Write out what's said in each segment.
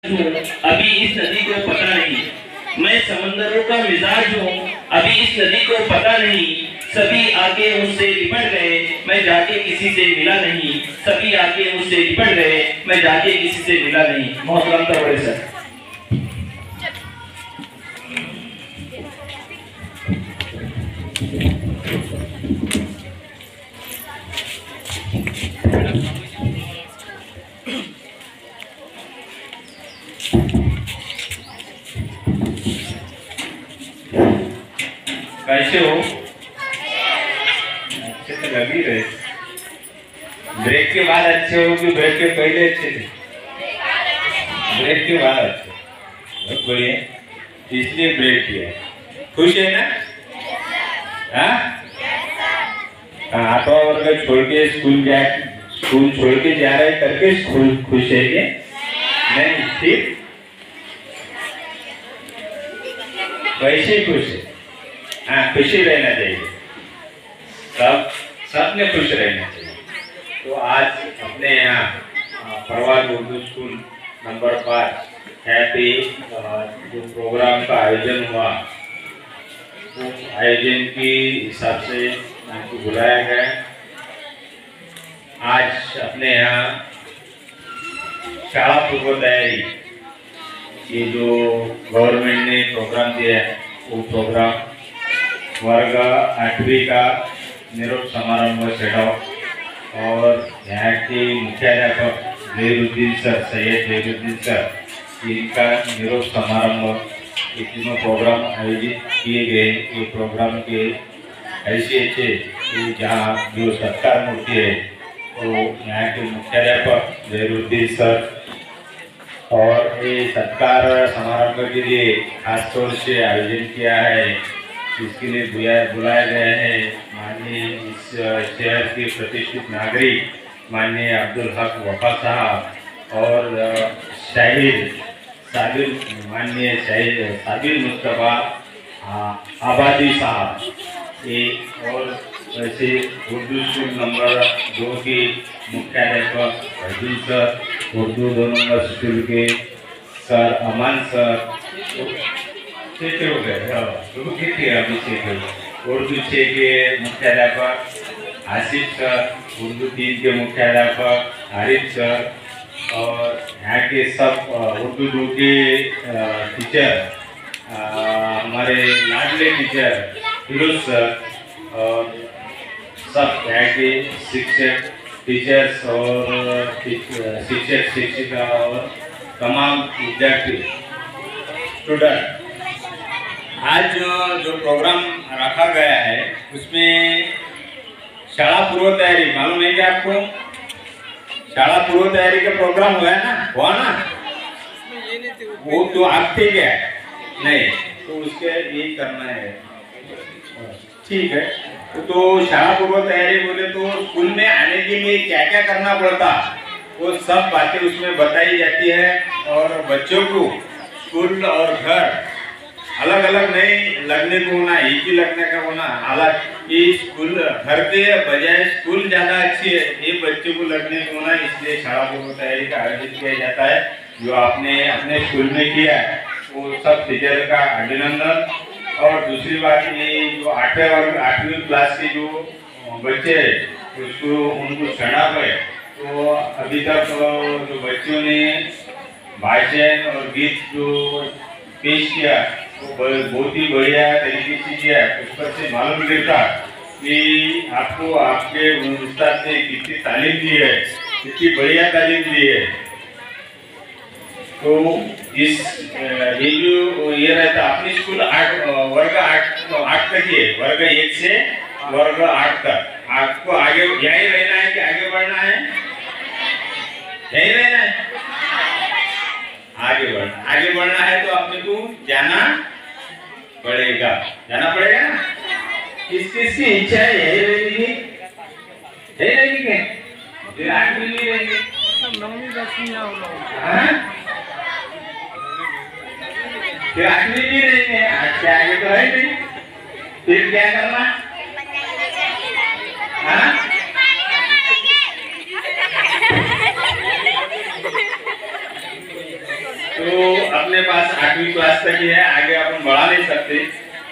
अभी इस नदी को पता नहीं। मैं समंदरों का मिजाज हूँ, अभी इस नदी को पता नहीं। सभी आके मुझसे लिपट गए, मैं जाके किसी से मिला नहीं। सभी आके मुझसे लिपट गए, मैं जाके किसी से मिला नहीं। मोहतरम तो बड़े सर। कैसे हो? अच्छे तो लग ही रहे। ब्रेक के बाद अच्छे हो कि ब्रेक के पहले अच्छे थे? ब्रेक के बाद अच्छे। बहुत बढ़िया, इसलिए ब्रेक किया। खुश है ना? हाँ, तो वर्ग छोड़ के स्कूल छोड़ के जा रहे करके स्कूल खुश है क्या? नहीं, ठीक वैसे खुश है। हाँ, खुशी रहना चाहिए, सबने खुश रहना चाहिए। तो आज अपने यहाँ परवान उर्दू स्कूल नंबर 5 हैप्पी जो प्रोग्राम का आयोजन हुआ, तो आयोजन के हिसाब से हमको बुलाया गया। आज अपने यहाँ शाला पूर्व तैयारी ये जो गवर्नमेंट ने प्रोग्राम दिया है, वो प्रोग्राम वर्ग 8वीं का निरोप समारोह सेट और यहाँ के मुख्याध्यापक जहीरुद्दीन सर, सैयद जहीरुद्दीन सर, इनका निरोप समारोह, ये तीनों प्रोग्राम आयोजित किए गए। ये प्रोग्राम के हैसियत से जहाँ जो सत्कार मूर्ति है, तो यहाँ के मुख्याध्यापक जहीरुद्दीन सर, और ये सत्कार समारोह के लिए खासतौर से आयोजन किया है, इसके लिए बुलाया गया है माननीय इस शहर के प्रतिष्ठित नागरिक माननीय अब्दुल हक वफा साहब और शाहिर साबिर, माननीय शाहिर साबिर मुस्तफा आबादी साहब, ये और वैसे उर्दू स्कूल नंबर 2 के मुख्याध्यापक Arjun sir, Urdu 2 number school के सर अमान सर, हो गए उर्दू 6 के मुख्याध्यापक आसिफ सर, उर्दू 3 के मुख्याध्यापक आरिफ सर, और यहाँ के सब उर्दू 2 के टीचर, हमारे लाडले टीचर फिरोज सर, और सब यहाँ के शिक्षक टीचर्स और शिक्षक शिक्षिका और तमाम विद्यार्थी स्टूडेंट। आज जो प्रोग्राम रखा गया है उसमें शाला पूर्व तैयारी, मालूम है क्या आपको? शाला पूर्व तैयारी का प्रोग्राम हुआ ना? वो तो आप थे क्या? नहीं, तो उसके ये करना है, ठीक है। तो शाला पूर्व तैयारी बोले तो स्कूल में आने के लिए क्या क्या करना पड़ता, वो सब बातें उसमें बताई जाती है। और बच्चों को स्कूल और घर अलग अलग नहीं लगने को होना, एक ही लगने का होना। हालांकि स्कूल घर के बजाय स्कूल ज्यादा अच्छी है, ये बच्चों को लगने को होना, इसलिए शाला पूर्व तैयारी का आयोजन किया जाता है। जो आपने अपने स्कूल में किया है वो सब टीचर का अभिनंदन। और दूसरी बात ये, जो 8वीं क्लास के जो बच्चे हैं उसको उनको शनाप है, तो अभी तक जो बच्चों ने भाषण और गीत जो पेश किया वो बहुत ही बढ़िया तरीके से किया। उस पर से मालूम रहता कि आपको आपके उस्ताद ने कितनी तालीम दी है, कितनी बढ़िया तालीम दी है। तो इस ये रहता अपनी स्कूल वर्ग 8 तक ही है, वर्ग 1 से वर्ग 8 तक। आपको आगे यही रहना है कि आगे बढ़ना है? यही रहना है, आगे बढ़ना है। तो अपने को जाना पड़ेगा ना? किस की इच्छा है यही रहेगी? यही रहेगी क्या? फिर आगे नहीं रहेंगे, फिर आगे नहीं रहेंगे, आगे तो है नहीं। फिर क्या करना? तो अपने पास 8वीं क्लास तक ही है, आगे अपन बढ़ा नहीं सकते।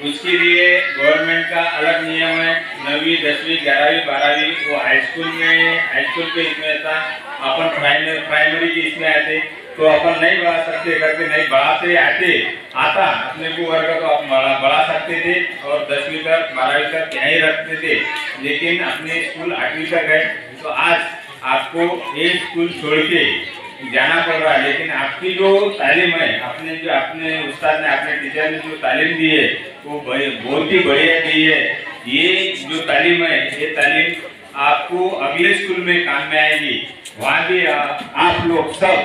उसके लिए गवर्नमेंट का अलग नियम है। 9वीं 10वीं 11वीं 12वीं वो हाई स्कूल के इसमें था, अपन प्राइमरी के इसमें आते तो अपन नहीं बढ़ा सकते करके नहीं बढ़ाते आता अपने को वर्ग तो आप बढ़ा सकते थे और 10वीं तक 12वीं तक यहीं रखते थे। लेकिन अपने स्कूल 8वीं तक है, तो आज आपको एक स्कूल छोड़ के जाना पड़ रहा है। लेकिन आपकी जो तालीम है, अपने उस्ताद ने अपने टीचर ने जो तालीम दी है वो बहुत ही बढ़िया दी है। ये जो तालीम है ये तालीम आपको अगले स्कूल में काम में आएगी। वहाँ भी आप लोग सब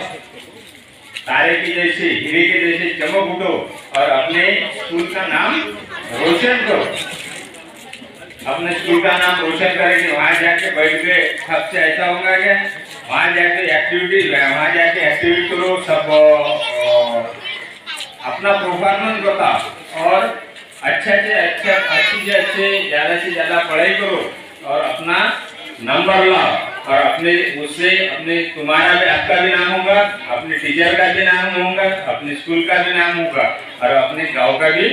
तारे के जैसे हीरे के जैसे चमक उठो और अपने स्कूल का नाम रोशन करो। अपने स्कूल का नाम रोशन करेंगे, वहाँ जाके बैठ के सबसे ऐसा होगा क्या, वहाँ जाके एक्टिविटी करो, सब अपना परफॉर्मेंस बताओ और अच्छे से ज़्यादा पढ़ाई करो और अपना नंबर लाओ और अपने तुम्हारा भी, आपका भी नाम होगा, अपने टीचर का भी नाम होगा, अपने स्कूल का भी नाम होगा और अपने गांव का भी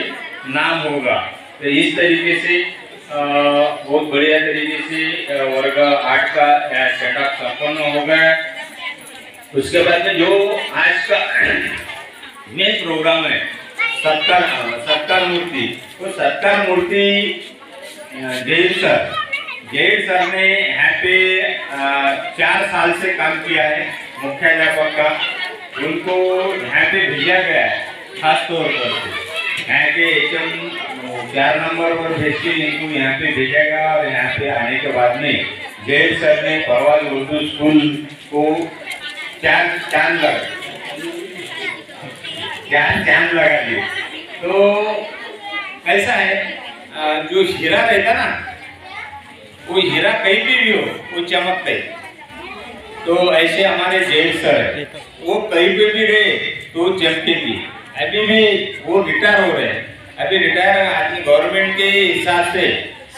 नाम होगा। तो इस तरीके से बहुत बढ़िया तरीके से वर्ग 8 का सेटअप संपन्न हो गया। उसके बाद में जो आज का मेन प्रोग्राम है सत्कार मूर्ति, तो सत्कार मूर्ति जैन सर ने यहाँ पे 4 साल से काम किया है मुख्याध्यापक का। उनको यहाँ पे भेजा गया है खास तौर पर यहाँ के HM 4 नंबर पर भेज के इनको यहाँ पे भेजेगा और यहाँ पे आने के बाद में जैन सर ने परवाल उर्दू स्कूल को चांद लगा दिए। तो ऐसा है, जो हीरा रहता ना, वो हीरा कहीं भी हो वो चमकता है। तो ऐसे हमारे जैन सर है, वो कहीं पे भी गए तो चमकेगी। अभी भी वो रिटायर हो रहे हैं। अभी रिटायर आदमी गवर्नमेंट के हिसाब से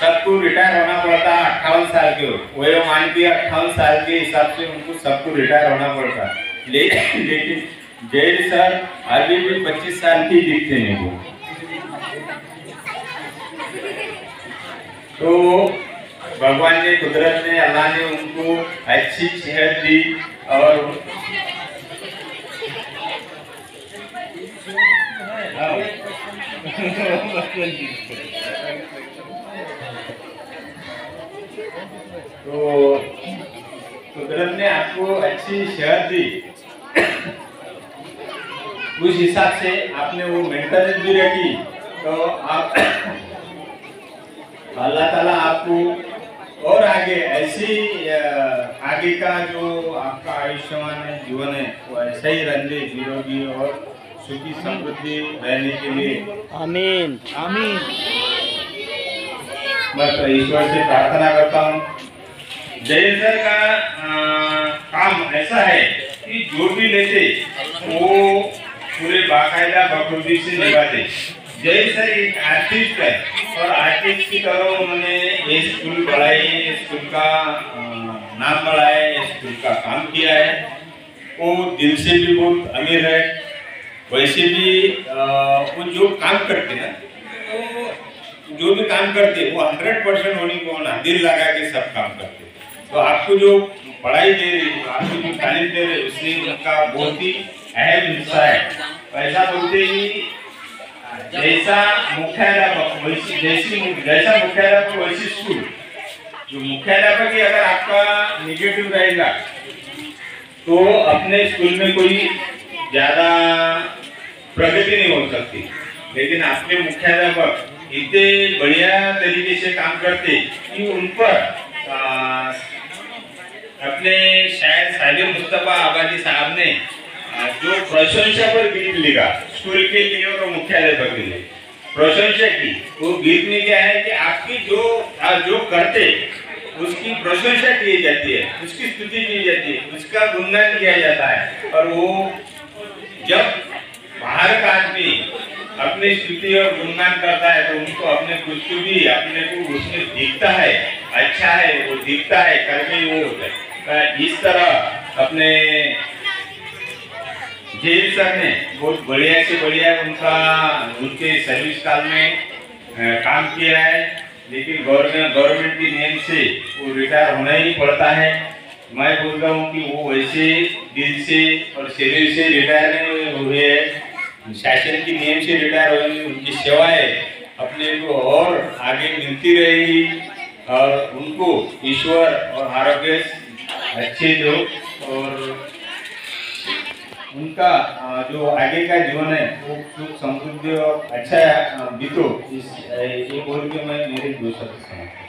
सबको रिटायर होना पड़ता है 58 साल के हो, वो मान के 58 साल के हिसाब से उनको सबको रिटायर होना पड़ता। लेकिन जैन सर अभी भी 25 साल की दिखते हैं वो। तो भगवान ने, कुदरत ने, अल्लाह ने उनको अच्छी सेहत दी और तो कुदरत ने आपको अच्छी सेहत दी, उस हिसाब से आपने वो मेंटेनेंस भी रखी। तो आप अल्लाह ताला आपको और आगे ऐसी आगे का जो आपका आयुष्मान जीवन है वो ऐसा ही रहने, निरोगी और सुखी समृद्धि रहने के लिए आमीन आमीन। मैं ईश्वर से प्रार्थना करता हूँ। जैन सर का काम ऐसा है कि जो भी लेते वो पूरे बाकायदा बखूबी से निभाते। जैन सर एक आर्टिस्ट है और आर्टिस्ट की तरह उन्होंने ये स्कूल बढ़ाई, स्कूल का नाम बढ़ाया, स्कूल का काम किया है। वो दिल से भी बहुत अमीर है। वैसे भी वो जो काम करते हैं, वो जो भी काम करते वो 100% होने को ना दिल लगा के सब काम करते। तो आपको जो पढ़ाई दे रही, आपको जो तालीम दे रही, उसमें उनका बहुत ही अहम हिस्सा है। ऐसा बोलते ही जैसा मुख्याध्यापक वैसी स्कूल। जो मुख्याध्यापक ही अगर आपका निगेटिव रहेगा तो अपने स्कूल में कोई ज्यादा प्रगति नहीं हो सकती। लेकिन आपके मुख्याध्यापक इतने बढ़िया तरीके से काम करते कि उन पर अपने शायद साहिब मुस्तफा आबादी साहब ने जो प्रशंसा पर गीत लिखा स्कूल के लिए और मुख्याध्यापक के लिए प्रशंसा की, वो गीत में क्या है कि आपकी जो करते उसकी प्रशंसा की जाती है, उसकी स्तुति की जाती है, उसका गुणगान किया जाता है। और वो जब बाहर का आदमी अपनी स्तुति और गुणगान करता है तो उनको अपने कुछ भी अपने को उसमें दिखता है, अच्छा है वो दिखता है करके वो होता है। इस तरह अपने जेल सर ने बहुत बढ़िया से बढ़िया उनके सर्विस काल में काम किया है, लेकिन गवर्नमेंट के नियम से वो रिटायर होना ही पड़ता है। मैं बोलता हूँ कि वो वैसे दिल से और शरीर से रिटायर नहीं हुए हैं, शासन के नियम से रिटायर हुए। उनकी सेवाएं अपने को और आगे मिलती रहेगी और उनको ईश्वर और आरोग्य अच्छे दो और उनका जो आगे का जीवन है वो सुख समृद्धि और अच्छा बीतो। ये बोल के मैं मेरे दो शब्द समाप्त